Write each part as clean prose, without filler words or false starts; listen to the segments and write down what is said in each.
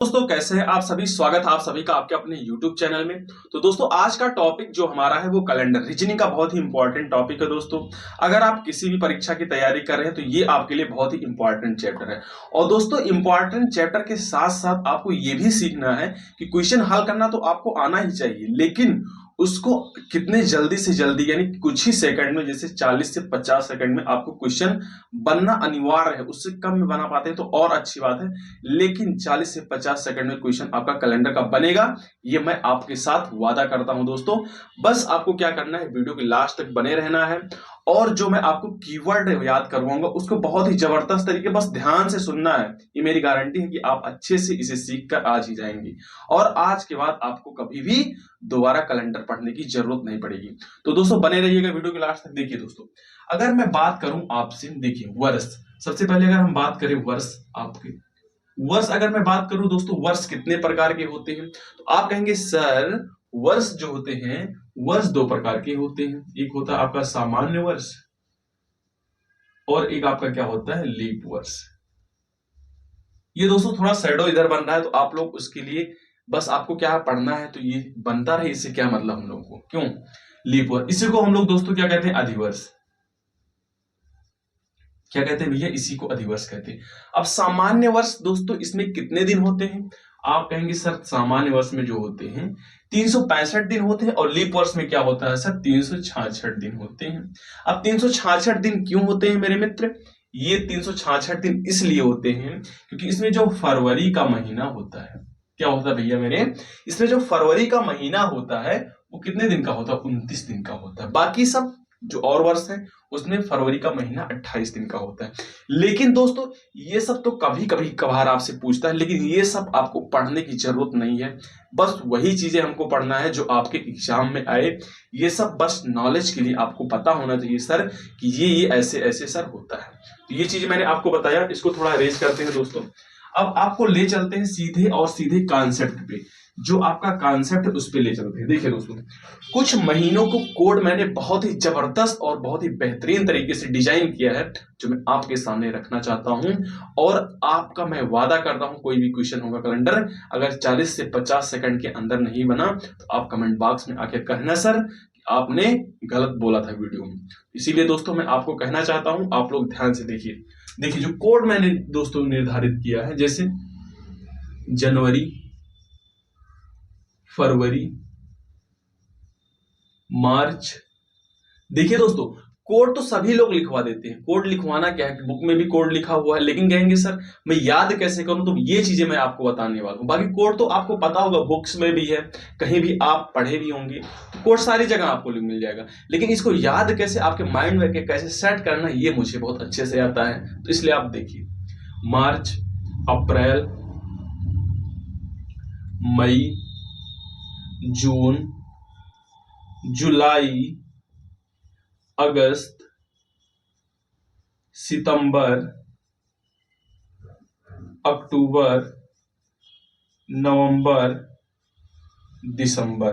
दोस्तों कैसे हैं आप सभी। स्वागत है आप सभी का आपके अपने YouTube चैनल में। तो दोस्तों आज का टॉपिक जो हमारा है वो कैलेंडर रीजनिंग का बहुत ही इंपॉर्टेंट टॉपिक है। दोस्तों अगर आप किसी भी परीक्षा की तैयारी कर रहे हैं तो ये आपके लिए बहुत ही इंपॉर्टेंट चैप्टर है। और दोस्तों इंपॉर्टेंट चैप्टर के साथ साथ आपको ये भी सीखना है कि क्वेश्चन हल करना तो आपको आना ही चाहिए, लेकिन उसको कितने जल्दी से जल्दी यानी कुछ ही सेकंड में, जैसे 40 से 50 सेकंड में आपको क्वेश्चन बनना अनिवार्य है। उससे कम में बना पाते हैं तो और अच्छी बात है, लेकिन 40 से 50 सेकंड में क्वेश्चन आपका कैलेंडर का बनेगा, ये मैं आपके साथ वादा करता हूं। दोस्तों बस आपको क्या करना है, वीडियो के लास्ट तक बने रहना है और जो मैं आपको कीवर्ड याद करवाऊंगा उसको बहुत ही जबरदस्त तरीके बस ध्यान से सुनना है। ये मेरी गारंटी है कि आप अच्छे से इसे सीख कर आज ही जाएंगे और आज के बाद आपको कभी भी दोबारा कैलेंडर पढ़ने की जरूरत नहीं पड़ेगी। तो दोस्तों बने रहिएगा वीडियो के लास्ट तक। देखिए दोस्तों, अगर मैं बात करूं आपसे, देखिए वर्ष, सबसे पहले अगर हम बात करें वर्ष, आपके वर्ष अगर मैं बात करूं दोस्तों, वर्ष कितने प्रकार के होते हैं, तो आप कहेंगे सर वर्ष जो होते हैं वर्ष दो प्रकार के होते हैं। एक होता है आपका सामान्य वर्ष और एक आपका क्या होता है, लीप वर्ष। ये दोस्तों थोड़ा शैडो इधर बन रहा है तो आप लोग उसके लिए बस आपको क्या पढ़ना है, तो ये बनता रहे, इससे क्या मतलब हम लोग को, क्यों लीप वर्ष। इसी को हम लोग दोस्तों क्या कहते हैं, अधिवर्ष। क्या कहते हैं भैया, इसी को अधिवर्ष कहते हैं। अब सामान्य वर्ष दोस्तों, इसमें कितने दिन होते हैं, आप कहेंगे सर सामान्य वर्ष में जो होते हैं 365 दिन होते हैं और लीप वर्ष में क्या होता है सर 366 दिन होते हैं। अब 366 दिन क्यों होते हैं मेरे मित्र, ये 366 दिन इसलिए होते हैं क्योंकि इसमें जो फरवरी का महीना होता है, क्या होता है भैया मेरे, इसमें जो फरवरी का महीना होता है वो कितने दिन का होता है, 29 दिन का होता है। बाकी सब जो और वर्ष है उसमें फरवरी का महीना 28 दिन का होता है। लेकिन दोस्तों ये सब तो कभी कभी कभार आपसे पूछता है, लेकिन ये सब आपको पढ़ने की जरूरत नहीं है। बस वही चीजें हमको पढ़ना है जो आपके एग्जाम में आए। ये सब बस नॉलेज के लिए आपको पता होना चाहिए सर कि ये ऐसे ऐसे सर होता है। तो ये चीज मैंने आपको बताया, इसको थोड़ा रेज करते हैं दोस्तों। अब आपको ले चलते हैं सीधे और सीधे कॉन्सेप्ट पे, जो आपका कॉन्सेप्ट है उस पे ले चलते हैं। देखिए दोस्तों, कुछ महीनों को कोड मैंने बहुत ही जबरदस्त और बहुत ही बेहतरीन तरीके से डिजाइन किया है, जो मैं आपके सामने रखना चाहता हूं। और आपका मैं वादा करता हूं कोई भी क्वेश्चन होगा कैलेंडर अगर 40 से 50 सेकंड के अंदर नहीं बना तो आप कमेंट बॉक्स में आके कहना सर आपने गलत बोला था वीडियो में। इसीलिए दोस्तों मैं आपको कहना चाहता हूं, आप लोग ध्यान से देखिए। देखिए जो कोड मैंने दोस्तों निर्धारित किया है, जैसे जनवरी, फरवरी, मार्च। देखिए दोस्तों कोड तो सभी लोग लिखवा देते हैं, कोड लिखवाना क्या है, बुक में भी कोड लिखा हुआ है, लेकिन कहेंगे सर मैं याद कैसे करूं, तो ये चीजें मैं आपको बताने वाला हूं। बाकी कोड तो आपको पता होगा, बुक्स में भी है, कहीं भी आप पढ़े भी होंगे, तो कोड सारी जगह आपको मिल जाएगा। लेकिन इसको याद कैसे, आपके माइंड में कैसे सेट करना, ये मुझे बहुत अच्छे से आता है। तो इसलिए आप देखिए, मार्च, अप्रैल, मई, जून, जुलाई, अगस्त, सितंबर, अक्टूबर, नवंबर, दिसंबर।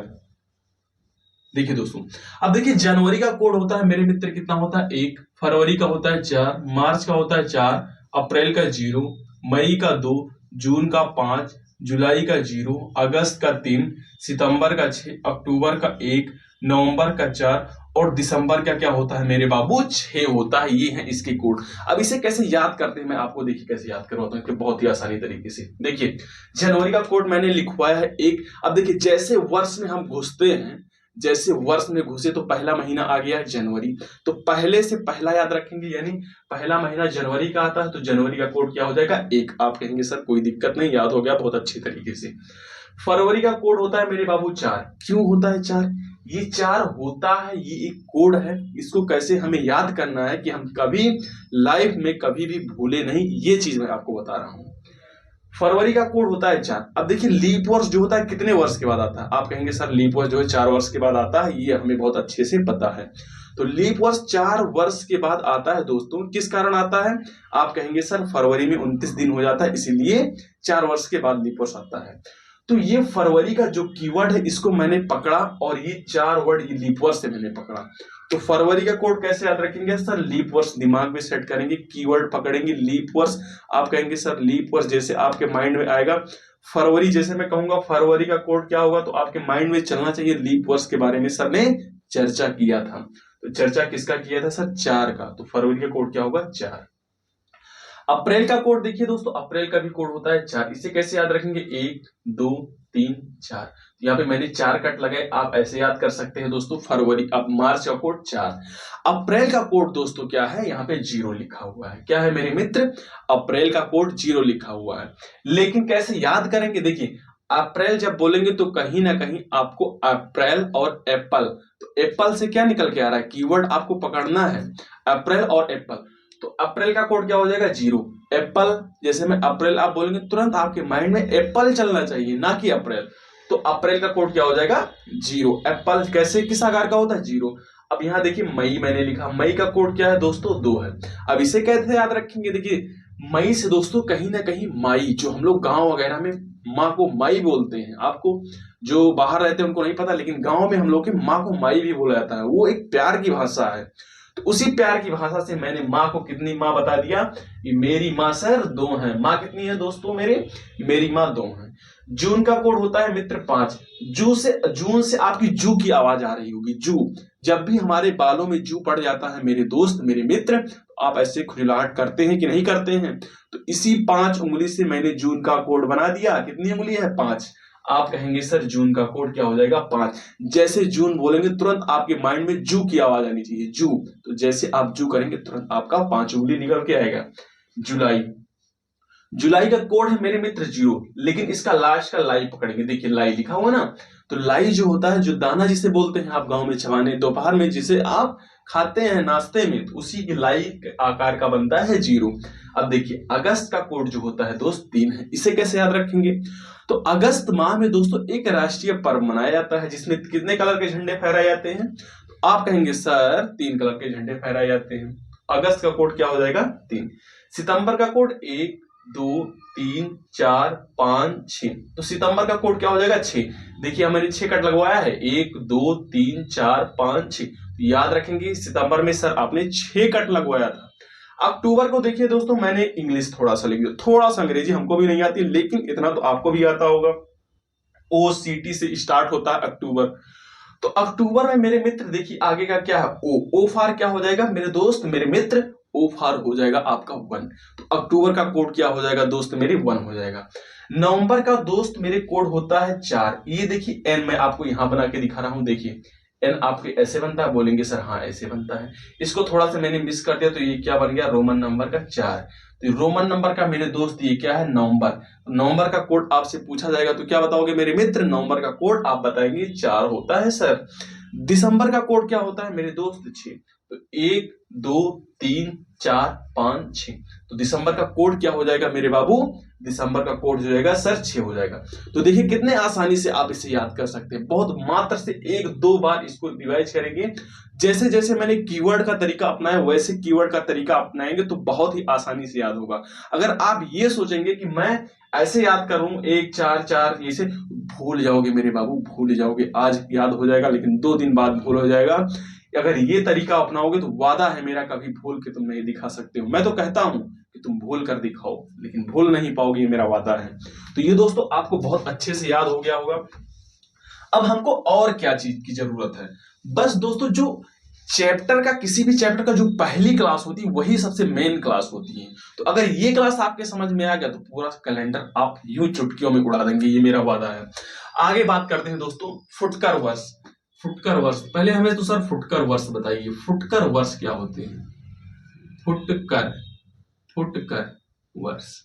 देखिए दोस्तों, अब देखिए जनवरी का कोड होता है मेरे मित्र कितना होता है 1, फरवरी का होता है 4, मार्च का होता है 4, अप्रैल का 0, मई का 2, जून का 5, जुलाई का 0, अगस्त का 3, सितंबर का 6, अक्टूबर का 1, नवंबर का 4 और दिसंबर का क्या होता है मेरे बाबू 6 होता है। ये है इसके कोड। अब इसे कैसे याद करते हैं मैं आपको देखिए कैसे याद करवाता हूँ, बहुत ही आसानी तरीके से। देखिए जनवरी का कोड मैंने लिखवाया है 1। अब देखिए जैसे वर्ष में हम घुसते हैं, जैसे वर्ष में घुसे तो पहला महीना आ गया जनवरी, तो पहले से पहला याद रखेंगे, यानी पहला महीना जनवरी का आता है तो जनवरी का कोड क्या हो जाएगा 1। आप कहेंगे सर कोई दिक्कत नहीं, याद हो गया बहुत अच्छी तरीके से। फरवरी का कोड होता है मेरे बाबू 4। क्यों होता है 4, ये 4 होता है, ये एक कोड है, इसको कैसे हमें याद करना है कि हम कभी लाइफ में कभी भी भूले नहीं, ये चीज मैं आपको बता रहा हूं। फरवरी का कोड होता है 4। अब देखिए लीप वर्ष जो होता है कितने वर्ष के बाद आता है, आप कहेंगे सर लीप वर्ष जो है 4 वर्ष के बाद आता है, ये हमें बहुत अच्छे से पता है। तो लीप वर्ष 4 वर्ष के बाद आता है दोस्तों। किस कारण आता है, आप कहेंगे सर फरवरी में 29 दिन हो जाता है, इसीलिए 4 वर्ष के बाद लीप वर्ष आता है। तो ये फरवरी का जो कीवर्ड है इसको मैंने पकड़ा और ये 4 वर्ड ये लीप वर्ष से मैंने पकड़ा। तो फरवरी का कोड कैसे याद रखेंगे सर, लीप वर्ष दिमाग में सेट करेंगे, कीवर्ड पकड़ेंगे लीप वर्ष। आप कहेंगे सर लीप वर्ष, जैसे आपके माइंड में आएगा फरवरी, जैसे मैं कहूंगा फरवरी का कोड क्या होगा तो आपके माइंड में चलना चाहिए लीप वर्ष के बारे में सर ने चर्चा किया था। तो चर्चा किसका किया था सर? 4 का। तो फरवरी का कोड क्या होगा? 4। अप्रैल का कोड देखिए दोस्तों, अप्रैल का भी कोड होता है 4। इसे कैसे याद रखेंगे? 1 2 3 4। यहाँ पे मैंने 4 कट लगाए, आप ऐसे याद कर सकते हैं दोस्तों। फरवरी, अब मार्च का कोड 4। अप्रैल का कोड दोस्तों क्या है? यहाँ पे 0 लिखा हुआ है। क्या है मेरे मित्र? अप्रैल का कोड 0 लिखा हुआ है। लेकिन कैसे याद करेंगे? देखिए, अप्रैल जब बोलेंगे तो कहीं ना कहीं आपको अप्रैल और एप्पल, तो एप्पल से क्या निकल के आ रहा है? कीवर्ड आपको पकड़ना है, अप्रैल और एप्पल। तो अप्रैल का कोड क्या हो जाएगा? 0। एप्पल, जैसे मैं अप्रैल आप बोलेंगे तुरंत आपके माइंड में एप्पल चलना चाहिए, ना कि अप्रैल। तो अप्रैल का कोड क्या हो जाएगा? 0। एप्पल कैसे, किस आकार का होता है? 0। अब यहां देखिए मई मैंने लिखा, मई का कोड क्या है दोस्तों? 2 है। अब इसे कैसे याद रखेंगे? देखिए, मई से दोस्तों कहीं ना कहीं माई, जो हम लोग गांव वगैरह में माँ को माई बोलते हैं, आपको जो बाहर रहते हैं उनको नहीं पता, लेकिन गांव में हम लोग के माँ को माई भी बोला जाता है। वो एक प्यार की भाषा है। तो उसी प्यार की भाषा से मैंने माँ को कितनी माँ बता दिया कि मेरी माँ सर 2 है। माँ कितनी है दोस्तों मेरे? मेरी माँ 2 है। जून का कोड होता है मित्र 5। जून से आपकी जू की आवाज आ रही होगी, जू। जब भी हमारे बालों में जू पड़ जाता है मेरे दोस्त मेरे मित्र, तो आप ऐसे खुजलाहट करते हैं कि नहीं करते हैं? तो इसी 5 उंगली से मैंने जून का कोड बना दिया। कितनी उंगली है? 5। आप कहेंगे सर जून का कोड क्या हो जाएगा? 5। जैसे जून बोलेंगे तुरंत आपके माइंड में जू की आवाज आनी चाहिए, जू। तो जैसे आप जू करेंगे तुरंत आपका 5 उंगली निकल के आएगा। जुलाई, जुलाई का कोड है मेरे मित्र 0, लेकिन इसका लास्ट का लाई पकड़ेंगे। देखिए लाई लिखा हुआ ना, तो लाई जो होता है, जो दाना जिसे बोलते हैं आप गांव में चबाने, दोपहर में जिसे आप खाते हैं नाश्ते में, तो उसी की लाई आकार का बनता है 0। अब देखिए अगस्त का कोड जो होता है दोस्त 3 है। इसे कैसे याद रखेंगे? तो अगस्त माह में दोस्तों एक राष्ट्रीय पर्व मनाया जाता है जिसमें कितने कलर के झंडे फहराए जाते हैं? तो आप कहेंगे सर 3 कलर के झंडे फहराए जाते हैं। अगस्त का कोड क्या हो जाएगा? 3। सितंबर का कोड 1 2 3 4 5 6। तो सितंबर का कोड क्या हो जाएगा? 6। देखिए मैंने 6 कट लगवाया है, 1 2 3 4 5 6। याद रखेंगे सितंबर में सर आपने 6 कट लगवाया था। अक्टूबर को देखिए दोस्तों, मैंने इंग्लिश थोड़ा सा लिख दिया, थोड़ा सा अंग्रेजी हमको भी नहीं आती, लेकिन इतना तो आपको भी आता होगा। OCT से स्टार्ट होता है अक्टूबर। तो अक्टूबर में मेरे मित्र देखिए आगे का क्या है? ओ फार क्या हो जाएगा मेरे दोस्त मेरे मित्र? ओ फार हो जाएगा आपका 1। तो अक्टूबर का कोड क्या हो जाएगा दोस्त मेरे? 1 हो जाएगा। नवंबर का दोस्त मेरे कोड होता है 4। ये देखिए एन मैं आपको यहां बना के दिखा रहा हूं। देखिए एन आपके ऐसे बनता है, बोलेंगे सर हाँ ऐसे बनता है। इसको थोड़ा सा मैंने मिस कर दिया, तो ये क्या बन गया? रोमन नंबर का 4। तो रोमन नंबर का मेरे दोस्त ये क्या है? नवंबर। नवंबर का कोड आपसे पूछा जाएगा तो क्या बताओगे मेरे मित्र? नवंबर का कोड आप बताएंगे 4 होता है सर। दिसंबर का कोड क्या होता है मेरे दोस्त? 6। तो 1 2 3 4 5 6। तो दिसंबर का कोड क्या हो जाएगा मेरे बाबू? दिसंबर का कोड जो जाएगा सर 6 हो जाएगा। तो देखिए कितने आसानी से आप इसे याद कर सकते हैं। बहुत मात्र से 1-2 बार इसको रिवाइज करेंगे। जैसे जैसे मैंने कीवर्ड का तरीका अपनाया वैसे कीवर्ड का तरीका अपनाएंगे तो बहुत ही आसानी से याद होगा। अगर आप ये सोचेंगे कि मैं ऐसे याद करूं 1 4 4 ऐसे, भूल जाओगे मेरे बाबू, भूल जाओगे। आज याद हो जाएगा लेकिन 2 दिन बाद भूल हो जाएगा। अगर ये तरीका अपनाओगे तो वादा है मेरा कभी भूल के तुम नहीं दिखा सकते हो। मैं तो कहता हूं कि तुम भूल कर दिखाओ, लेकिन भूल नहीं पाओगे, ये मेरा वादा है। तो ये दोस्तों आपको बहुत अच्छे से याद हो गया होगा। अब हमको और क्या चीज की जरूरत है? बस दोस्तों जो चैप्टर का, किसी भी चैप्टर का जो पहली क्लास होती है वही सबसे मेन क्लास होती है। तो अगर ये क्लास आपके समझ में आ गया तो पूरा कैलेंडर आप यूं चुटकियों में उड़ा देंगे, ये मेरा वादा है। आगे बात करते हैं दोस्तों फुटकर वर्ष। फुटकर वर्ष, पहले हमें तो सर फुटकर वर्ष बताइए, फुटकर वर्ष क्या होते हैं? फुटकर, फुटकर वर्ष।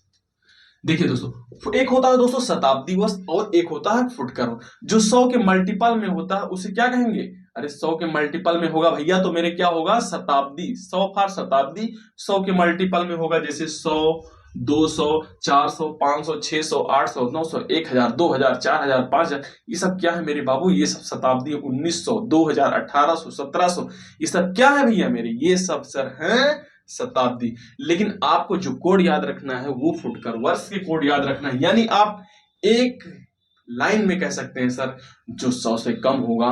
देखिए दोस्तों एक होता है दोस्तों शताब्दी वर्ष और एक होता है फुटकर। जो 100 के मल्टीपल में होता है उसे क्या कहेंगे? अरे 100 के मल्टीपल में होगा भैया तो मेरे क्या होगा? शताब्दी। 100 फॉर शताब्दी 100 के मल्टीपल में होगा, जैसे 100 200 400 500 600 800 900 1000 2000 4000 5000। ये सब क्या है मेरे बाबू? ये सब शताब्दी। 1900 2000 1800 1700 ये सब क्या है भैया मेरे? ये सब सर हैं शताब्दी। लेकिन आपको जो कोड याद रखना है वो फुटकर वर्ष के कोड याद रखना है। यानी आप एक लाइन में कह सकते हैं सर जो 100 से कम होगा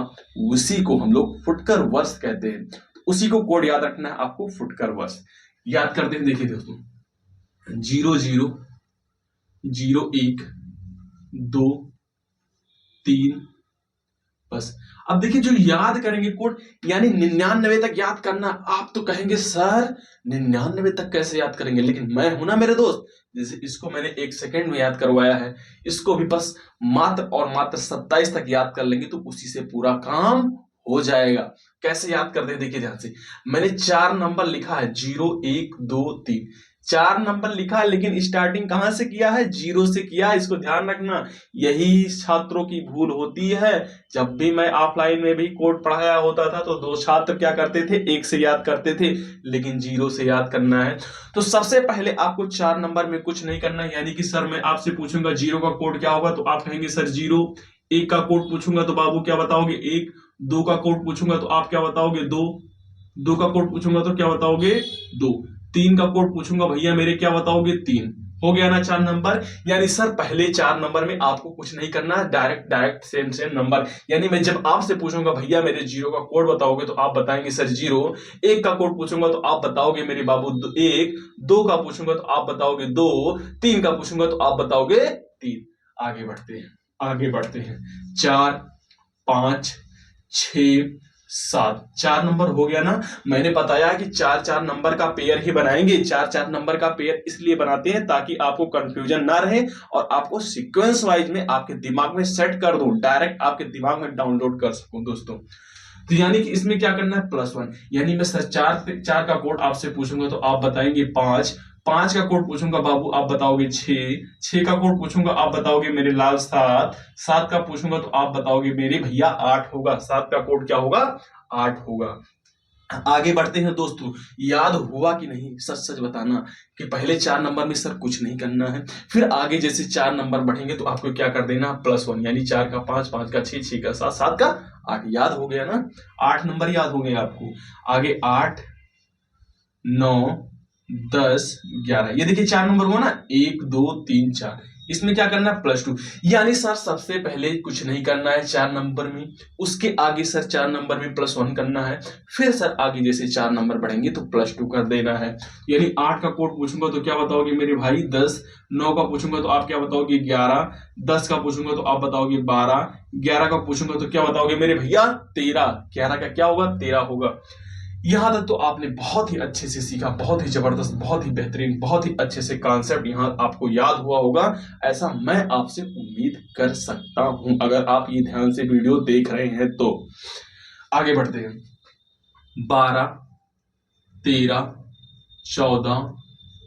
उसी को हम लोग फुटकर वर्ष कहते हैं। तो उसी को कोड याद रखना है आपको, फुटकर वर्ष याद करते हैं। देखिए दोस्तों 00 01 2 3, बस। अब देखिए जो याद करेंगे कोड, यानी 99 तक याद करना। आप तो कहेंगे सर 99 तक कैसे याद करेंगे, लेकिन मैं हूं ना मेरे दोस्त। जैसे इसको मैंने 1 सेकंड में याद करवाया है, इसको भी बस मात्र और मात्र 27 तक याद कर लेंगे तो उसी से पूरा काम हो जाएगा। कैसे याद करते हैं देखिए ध्यान से। मैंने 4 नंबर लिखा है, 0 1 2 3, 4 नंबर लिखा है, लेकिन स्टार्टिंग कहां से किया है, 0 से किया है। इसको ध्यान रखना, यही छात्रों की भूल होती है। जब भी मैं ऑफलाइन में भी कोड पढ़ाया होता था तो 2 छात्र क्या करते थे, 1 से याद करते थे, लेकिन 0 से याद करना है। तो सबसे पहले आपको 4 नंबर में कुछ नहीं करना है। यानी कि सर मैं आपसे पूछूंगा 0 का कोड क्या होगा, तो आप कहेंगे सर 0। 1 का कोड पूछूंगा तो बाबू क्या बताओगे, 1। 2 का कोड पूछूंगा तो आप क्या बताओगे, 2। 2 का कोड पूछूंगा तो क्या बताओगे, 2। 3 का कोड पूछूंगा भैया मेरे क्या बताओगे, 3। हो गया ना 4 नंबर। यानी सर पहले 4 नंबर में आपको कुछ नहीं करना, डायरेक्ट सेम सेम नंबर। यानी मैं जब आपसे पूछूंगा भैया मेरे 0 का कोड बताओगे तो आप बताएंगे सर 0। 1 का कोड पूछूंगा तो आप बताओगे मेरे बाबू 1। 2 का पूछूंगा तो आप बताओगे 2। 3 का पूछूंगा तो आप बताओगे 3। आगे बढ़ते हैं, आगे बढ़ते हैं। 4 5 6 7, 4 नंबर हो गया ना। मैंने बताया कि 4 नंबर का पेयर ही बनाएंगे। 4 नंबर का पेयर इसलिए बनाते हैं ताकि आपको कंफ्यूजन ना रहे और आपको सीक्वेंस वाइज में आपके दिमाग में सेट कर दूं, डायरेक्ट आपके दिमाग में डाउनलोड कर सकूं दोस्तों। तो यानी कि इसमें क्या करना है, +1। यानी मैं सर 4 का कोड आपसे पूछूंगा तो आप बताएंगे 5। 5 का कोड पूछूंगा बाबू आप बताओगे 6। 6 का कोड पूछूंगा आप बताओगे मेरे लाल 7। 7 का पूछूंगा तो आप बताओगे मेरे भैया 8 होगा। 7 का कोड क्या होगा, 8 होगा। आगे बढ़ते हैं दोस्तों। याद हुआ कि नहीं, सच सच बताना कि पहले 4 नंबर में सर कुछ नहीं करना है। फिर आगे जैसे 4 नंबर बढ़ेंगे तो आपको क्या कर देना, +1। यानी 4 का 5, 5 का 6, 6 का 7, 7 का 8। याद हो गया ना, 8 नंबर याद हो गए आपको। आगे 8 9 10 11, ये देखिए 4 नंबर हुआ ना, 1 2 3 4। इसमें क्या करना है, +2। यानी सर सबसे पहले कुछ नहीं करना है 4 नंबर में, उसके आगे सर 4 नंबर में +1 करना है। फिर सर आगे जैसे 4 नंबर बढ़ेंगे तो +2 कर देना है। यानी 8 का कोड पूछूंगा तो क्या बताओगे मेरे भाई, 10। 9 का पूछूंगा तो आप क्या बताओगे, 11। 10 का पूछूंगा तो आप बताओगे 12। 11 का पूछूंगा तो क्या बताओगे मेरे भैया, 13। 11 का क्या होगा, 13 होगा। यहां तक तो आपने बहुत ही अच्छे से सीखा, बहुत ही जबरदस्त, बहुत ही बेहतरीन, बहुत ही अच्छे से कॉन्सेप्ट यहां आपको याद हुआ होगा, ऐसा मैं आपसे उम्मीद कर सकता हूं, अगर आप ये ध्यान से वीडियो देख रहे हैं तो। आगे बढ़ते हैं। 12 13 14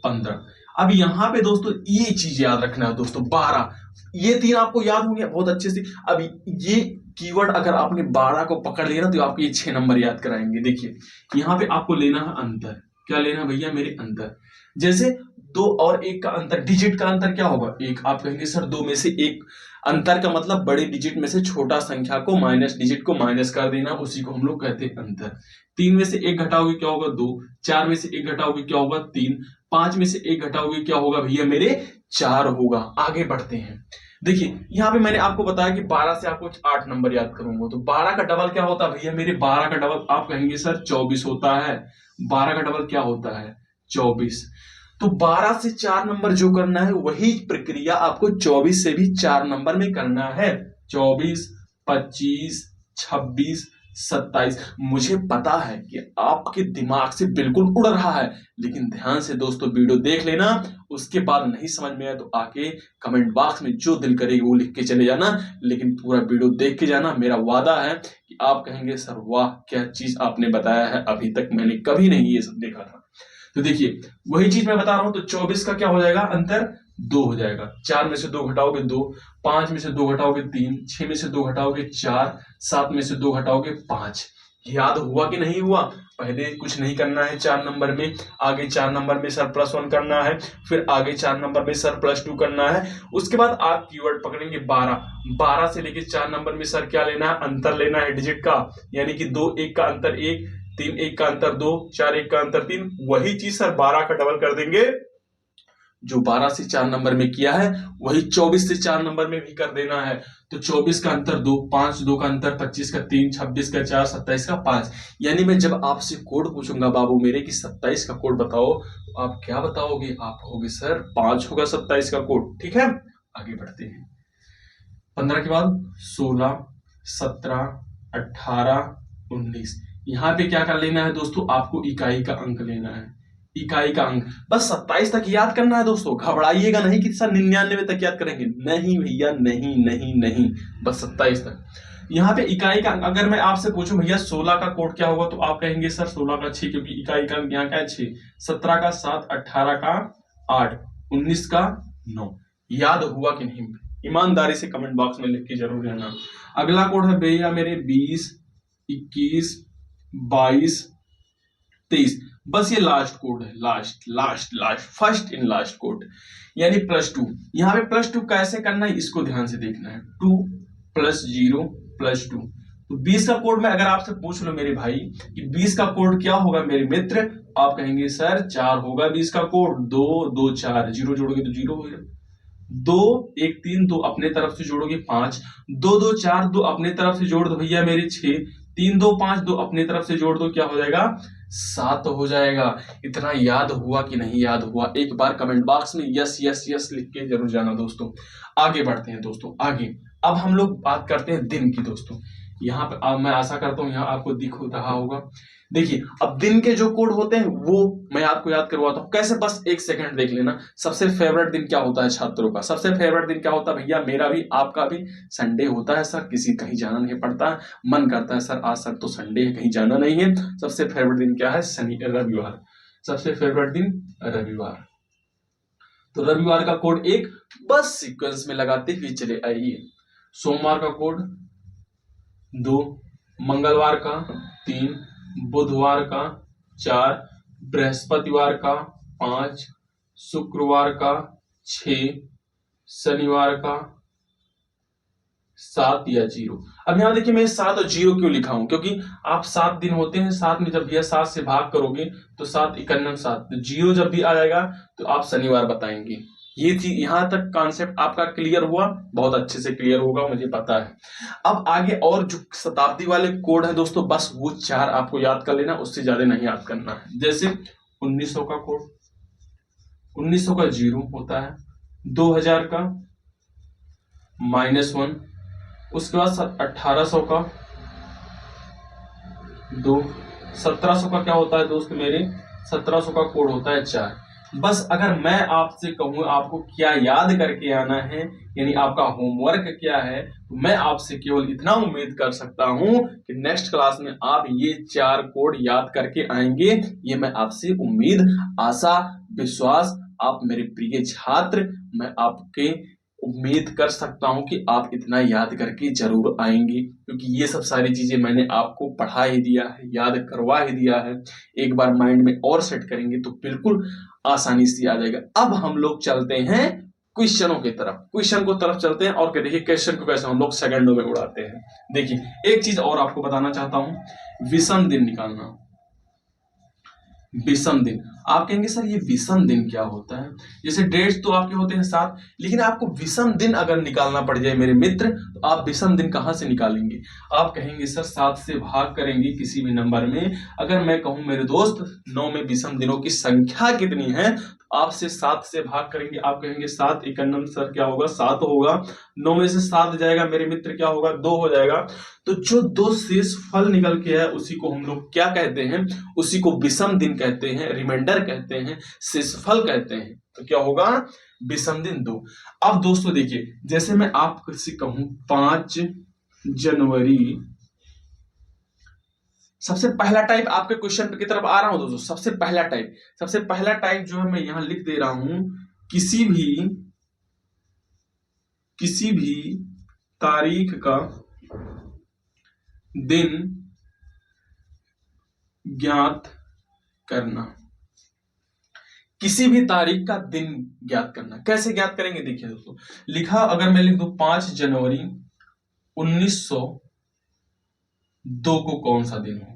15। अब यहां पे दोस्तों ये चीज याद रखना है दोस्तों, 12, ये 3 आपको याद होंगे बहुत अच्छे से। अब ये कीवर्ड अगर आपने 12 को पकड़ लिया ना तो आपको ये 6 नंबर याद कराएंगे। देखिए यहां पे आपको लेना है अंतर। क्या लेना भैया मेरे, अंतर। जैसे 2 और 1 का अंतर, डिजिट का अंतर क्या होगा, 1। आप कहेंगे सर 2 में से 1, अंतर का मतलब बड़े डिजिट में से छोटा संख्या को माइनस, डिजिट को माइनस कर देना, उसी को हम लोग कहते हैं अंतर। 3 में से 1 घटाओगे क्या होगा, 2। 4 में से 1 घटाओगे क्या होगा, 3। 5 में से 1 घटाओगे क्या होगा भैया मेरे, 4 होगा। आगे बढ़ते हैं। देखिए यहां पे मैंने आपको बताया कि 12 से आपको 8 नंबर याद करूंगा, तो 12 का डबल क्या होता है भैया मेरे, 12 का डबल आप कहेंगे सर 24 होता है। 12 का डबल क्या होता है, 24। तो 12 से 4 नंबर जो करना है वही प्रक्रिया आपको 24 से भी 4 नंबर में करना है। 24 25 26 27। मुझे पता है कि आपके दिमाग से बिल्कुल उड़ रहा है, लेकिन ध्यान से दोस्तों वीडियो देख लेना, उसके बाद नहीं समझ में आए तो आके कमेंट बॉक्स में जो दिल करेगा वो लिख के चले जाना, लेकिन पूरा वीडियो देख के जाना। मेरा वादा है कि आप कहेंगे सर वाह क्या चीज आपने बताया है, अभी तक मैंने कभी नहीं ये सब देखा था। तो देखिए वही चीज मैं बता रहा हूं, तो 24 का क्या हो जाएगा, अंतर 2 हो जाएगा। 4 में से 2 घटाओगे 2। 5 में से 2 घटाओगे 3। 6 में से 2 घटाओगे 4। 7 में से 2 घटाओगे 5। याद हुआ कि नहीं हुआ, पहले कुछ नहीं करना है 4 नंबर में, आगे 4 नंबर में सर +1 करना है, फिर आगे 4 नंबर में सर +2 करना है। उसके बाद आप कीवर्ड पकड़ेंगे 12। 12 से लेके 4 नंबर में सर क्या लेना है, अंतर लेना है डिजिट का। यानी कि 2 1 का अंतर 1, 3 1 का अंतर 2, 4 1 का अंतर 3। वही चीज सर 12 का डबल कर देंगे, जो 12 से 4 नंबर में किया है वही 24 से 4 नंबर में भी कर देना है। तो 24 का अंतर 2, 5 2 का अंतर 25 का 3, 26 का 4, 27 का 5। यानी मैं जब आपसे कोड पूछूंगा बाबू मेरे कि 27 का कोड बताओ, तो आप क्या बताओगे, आप कहोगे सर 5 होगा 27 का कोड। ठीक है, आगे बढ़ते हैं। 15 के बाद 16, 17, 18, 19। यहाँ पे क्या कर लेना है दोस्तों, आपको इकाई का अंक लेना है, इकाई का अंक। बस 27 तक याद करना है दोस्तों, घबराइएगा नहीं कि सर 99 तक याद करेंगे, नहीं भैया, नहीं नहीं नहीं, बस 27 तक। यहाँ पे इकाई का अंक, अगर मैं आपसे पूछूं भैया 16 का कोड क्या होगा, तो आप कहेंगे सर 16 का 6, क्योंकि इकाई का अंक यहाँ का है 6, 17 का 7, 18 का 8, 19 का 9। याद हुआ कि नहीं? ईमानदारी से कमेंट बॉक्स में लिख के जरूर रहना। अगला कोड है भैया मेरे 20, 21, 22, 23। बस ये लास्ट कोड है, last last last, first in last code, यानी +2। यहाँ पे +2 कैसे करना है इसको ध्यान से देखना है। 2 + 0 + 2। तो 20 का कोड में अगर आपसे पूछ लो मेरे भाई कि 20 का कोड क्या होगा मेरे मित्र, आप कहेंगे सर 4 होगा 20 का कोड। 2 2 4, 0 जोड़ोगे तो 0 होगा। 2 1 3, 2 अपने तरफ से जोड़ोगे 5, 2 2 4, 2 अपने तरफ से जोड़ दो भैया मेरे 6, 3 2 5, 2 अपने तरफ से जोड़ दो, क्या हो जाएगा? 7 हो जाएगा। इतना याद हुआ कि नहीं याद हुआ? एक बार कमेंट बॉक्स में यस यस यस लिख के जरूर जाना दोस्तों। आगे बढ़ते हैं दोस्तों, आगे। अब हम लोग बात करते हैं दिन की दोस्तों। यहाँ पे अब मैं आशा करता हूँ यहाँ आपको दिख रहा होगा। देखिए, अब दिन के जो कोड होते हैं वो मैं आपको याद करवाता हूँ कैसे, बस 1 सेकंड देख लेना। सबसे फेवरेट दिन क्या होता है छात्रों का? सबसे फेवरेट दिन क्या होता है भैया? मेरा भी, आपका भी। संडे होता है सर, किसी कहीं जाना नहीं पड़ता, मन करता है सर आज सर तो संडे है, कहीं जाना नहीं है। सबसे फेवरेट दिन क्या है? रविवार। सबसे फेवरेट दिन रविवार। तो रविवार का कोड 1 बस सीक्वेंस में लगाते हुए चले आइए। सोमवार का कोड 2, मंगलवार का 3, बुधवार का 4, बृहस्पतिवार का 5, शुक्रवार का 6, शनिवार का 7 या 0। अब यहां देखिए मैं 7 और 0 क्यों लिखा हूं, क्योंकि आप 7 दिन होते हैं, 7 में जब भैया 7 से भाग करोगे तो 7 51 7, तो 0 जब भी आ जाएगा तो आप शनिवार बताएंगे। ये चीज यहां तक कॉन्सेप्ट आपका क्लियर हुआ? बहुत अच्छे से क्लियर होगा मुझे पता है। अब आगे और जो शताब्दी वाले कोड है दोस्तों, बस वो 4 आपको याद कर लेना, उससे ज्यादा नहीं याद करना है। जैसे 1900 का कोड, 1900 का 0 होता है, 2000 का -1, उसके बाद 1800 का 2, 1700 का क्या होता है दोस्त मेरे? 1700 का कोड होता है 4। बस अगर मैं आपसे कहूं आपको क्या याद करके आना है, यानी आपका होमवर्क क्या है, तो मैं आपसे केवल इतना उम्मीद कर सकता हूं कि नेक्स्ट क्लास में आप ये 4 कोड याद करके आएंगे। ये मैं आपसे उम्मीद, आशा, विश्वास, आप मेरे प्रिय छात्र, मैं आपके उम्मीद कर सकता हूं कि आप इतना याद करके जरूर आएंगे, क्योंकि ये सब सारी चीजें मैंने आपको पढ़ा ही दिया है, याद करवा ही दिया है। एक बार माइंड में और सेट करेंगे तो बिल्कुल आसानी से आ जाएगा। अब हम लोग चलते हैं क्वेश्चनों की तरफ, क्वेश्चन को तरफ चलते हैं और देखिए क्वेश्चन को कैसे हम लोग सेकंडों में उड़ाते हैं। देखिए एक चीज और आपको बताना चाहता हूं, विषम दिन निकालना। विषम दिन, आप कहेंगे सर ये विषम दिन क्या होता है? जैसे डेट्स तो आपके होते हैं 7, लेकिन आपको विषम दिन अगर निकालना पड़ जाए मेरे मित्र, तो आप विषम दिन कहां से निकालेंगे? आप कहेंगे सर 7 से भाग करेंगे किसी भी नंबर में। अगर मैं कहूं मेरे दोस्त 9 में विषम दिनों की संख्या कितनी है, तो आपसे 7 से भाग करेंगे, आप कहेंगे 7 51 सर क्या होगा? 7 होगा। 9 में से 7 जाएगा मेरे मित्र, क्या होगा? 2 हो जाएगा। तो जो 2 शेष फल निकल के है उसी को हम लोग क्या कहते हैं? उसी को विषम दिन कहते हैं, रिमाइंडर कहते हैं, शेषफल कहते हैं। तो क्या होगा? विषम दिन 2। अब दोस्तों देखिए, जैसे मैं आपसे कहूं 5 जनवरी, सबसे पहला टाइप आपके क्वेश्चन की तरफ आ रहा हूं दोस्तों। सबसे पहला टाइप जो है मैं यहां लिख दे रहा हूं, किसी भी तारीख का दिन ज्ञात करना। किसी भी तारीख का दिन ज्ञात करना, कैसे ज्ञात करेंगे? देखिए दोस्तों, लिखा अगर मैं लिख दूं 5 जनवरी 1902 को कौन सा दिन होगा?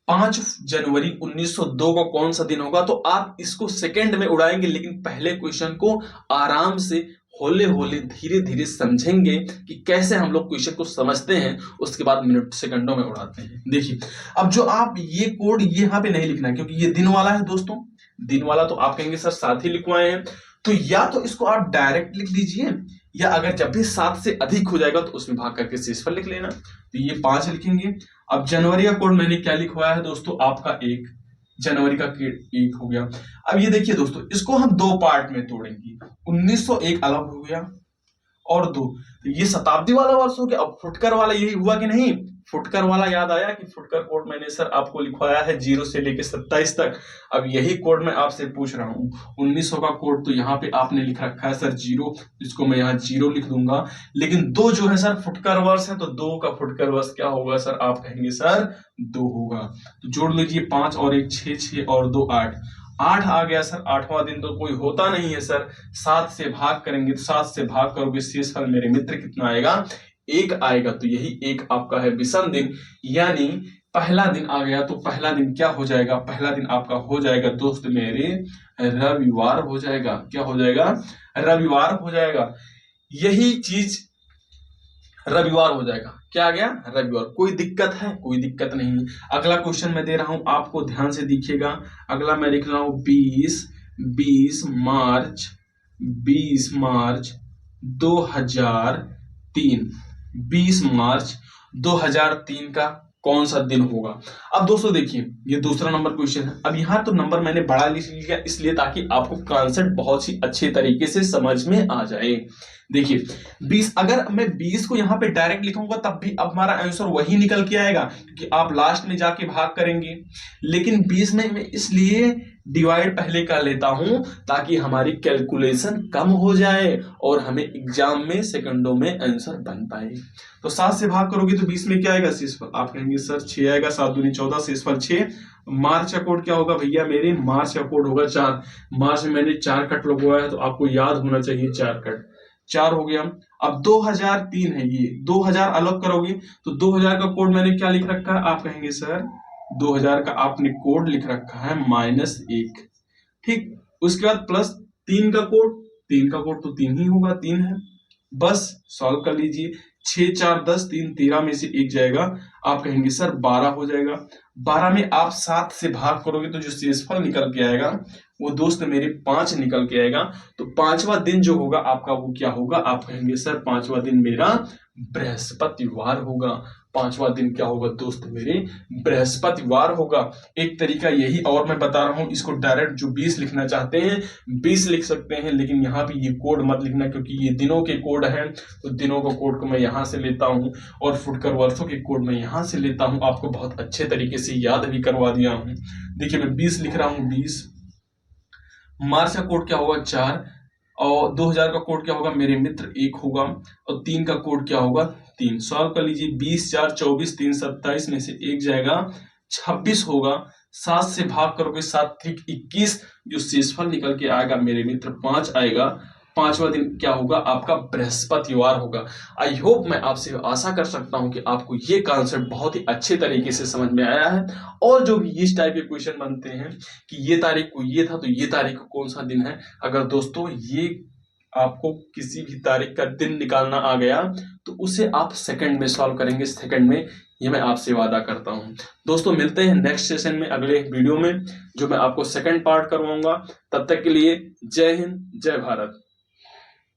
5 जनवरी 1902 को कौन सा दिन होगा? तो आप इसको सेकंड में उड़ाएंगे, लेकिन पहले क्वेश्चन को आराम से होले होले धीरे धीरे समझेंगे कि कैसे हम लोग क्वेश्चन को समझते हैं, उसके बाद मिनट सेकंडों में उड़ाते हैं। देखिए, अब जो आप ये कोड यहाँ पे नहीं लिखना है, क्योंकि ये दिन वाला है दोस्तों। दिन वाला तो आप कहेंगे सर साथ ही लिखवाए हैं, तो या तो इसको आप डायरेक्ट लिख लीजिए, या अगर जब भी 7 से अधिक हो जाएगा तो उसमें भाग करके शेषफल लिख लेना। तो ये 5 लिखेंगे। अब जनवरी का कोड मैंने क्या लिखवाया है दोस्तों, आपका 1, जनवरी का 1 हो गया। अब ये देखिए दोस्तों, इसको हम 2 पार्ट में तोड़ेंगे। 1901 अलग हो गया और 2, तो ये शताब्दी वाला वर्ष हो गया। अब फुटकर वाला यही हुआ कि नहीं, फुटकर वाला याद आया कि फुटकर कोड मैंने सर आपको लिखवाया है 0 से लेके 27 तक। अब यही कोड मैं आपसे पूछ रहा हूँ। 1900 का कोड तो यहाँ पे आपने लिख रखा है सर 0, इसको मैं यहाँ 0 लिख दूंगा। लेकिन 2 जो है सर फुटकर वर्ष है, तो 2 का फुटकर वर्ष क्या होगा सर, आप कहेंगे सर 2 होगा। तो जोड़ लीजिए 5 और 1 6, 6 और 2 8, 8 आ गया सर। 8वां दिन तो कोई होता नहीं है सर। 7 से भाग करेंगे तो 7 से भाग करोगे शेषफल मेरे मित्र कितना आएगा, 1 आएगा। तो यही 1 आपका है विषम दिन, यानी पहला दिन आ गया। तो पहला दिन क्या हो जाएगा, पहला दिन आपका हो जाएगा दोस्त मेरे रविवार हो जाएगा। क्या हो जाएगा, रविवार हो जाएगा। यही चीज रविवार हो जाएगा। क्या आ गया, रविवार। कोई दिक्कत है, कोई दिक्कत नहीं है। अगला क्वेश्चन मैं दे रहा हूं, आपको ध्यान से दिखिएगा। अगला मैं लिख रहा हूं 20 मार्च 2003। 20 मार्च 2003 का कौन सा दिन होगा। अब दोस्तों देखिए, ये दूसरा नंबर क्वेश्चन है। अब यहाँ तो नंबर मैंने बड़ा लिख लिया इसलिए ताकि आपको कॉन्सेप्ट बहुत ही अच्छे तरीके से समझ में आ जाए। देखिए 20, अगर मैं 20 को यहाँ पे डायरेक्ट लिखूंगा तब भी अब हमारा आंसर वही निकल के आएगा, क्योंकि आप लास्ट में जाके भाग करेंगे। लेकिन 20 में मैं इसलिए डिवाइड पहले कर लेता हूं ताकि हमारी कैलकुलेशन कम हो जाए और हमें एग्जाम में सेकंडों में आंसर बन पाए। तो 7 से भाग करोगे तो 20 में क्या आएगा शेषफल, आप कहेंगे सर 6 आएगा। 7 दूनी 14, शेषफल 6। मार्च का कोड क्या होगा भैया मेरे, मार्च का कोड होगा 4। मार्च में मैंने 4 कट लगवाया है तो आपको याद होना चाहिए 4 कट, 4 हो गया। अब 2003 है, ये 2000 अलग करोगे तो 2000 का कोड मैंने क्या लिख रखा है, आप कहेंगे सर 2000 का आपने कोड लिख रखा है -1। ठीक, उसके बाद प्लस 3 का कोड, 3 का कोड तो 3 ही होगा, 3 है। बस सॉल्व कर लीजिए। 6 4 10, 3 13 में से 1 जाएगा, आप कहेंगे सर 12 हो जाएगा। 12 में आप 7 से भाग करोगे तो जो शेषफल निकल के आएगा वो दोस्त मेरे 5 निकल के आएगा। तो 5वां दिन जो होगा आपका वो क्या होगा, आप कहेंगे सर 5वां दिन मेरा बृहस्पतिवार होगा। 5वां दिन क्या होगा दोस्त मेरे, बृहस्पतिवार होगा। एक तरीका यही और मैं बता रहा हूं, इसको डायरेक्ट जो 20 लिखना चाहते हैं 20 लिख सकते हैं, लेकिन यहाँ पे ये कोड मत लिखना क्योंकि ये दिनों के कोड हैं। तो दिनों का कोड को मैं यहाँ से लेता हूँ और फुटकर वर्षों के कोड मैं यहाँ से लेता हूँ। आपको बहुत अच्छे तरीके से याद भी करवा दिया हूँ। देखिए मैं 20 लिख रहा हूँ, 20। मार्च का कोड क्या होगा 4, और 2000 का कोड क्या होगा मेरे मित्र 1 होगा, और 3 का कोड क्या होगा 3। सॉल्व कर लीजिए। 20 4 24, 3 27 में से 1 जाएगा, 26 होगा। 7 से भाग करोगे 7 3 21, जो शेषफल निकल के आएगा मेरे मित्र 5 आएगा। 5वां दिन क्या होगा आपका, बृहस्पतिवार होगा। आई होप मैं आपसे आशा कर सकता हूं कि आपको ये कॉन्सेप्ट बहुत ही अच्छे तरीके से समझ में आया है। और जो भी इस टाइप के क्वेश्चन बनते हैं कि ये तारीख को ये था तो ये तारीख को कौन सा दिन है, अगर दोस्तों ये आपको किसी भी तारीख का दिन निकालना आ गया तो उसे आप सेकंड में सॉल्व करेंगे, सेकंड में, ये मैं आपसे वादा करता हूं। दोस्तों मिलते हैं नेक्स्ट सेशन में, अगले वीडियो में, जो मैं आपको सेकंड पार्ट करवाऊंगा। तब तक के लिए जय हिंद, जय भारत।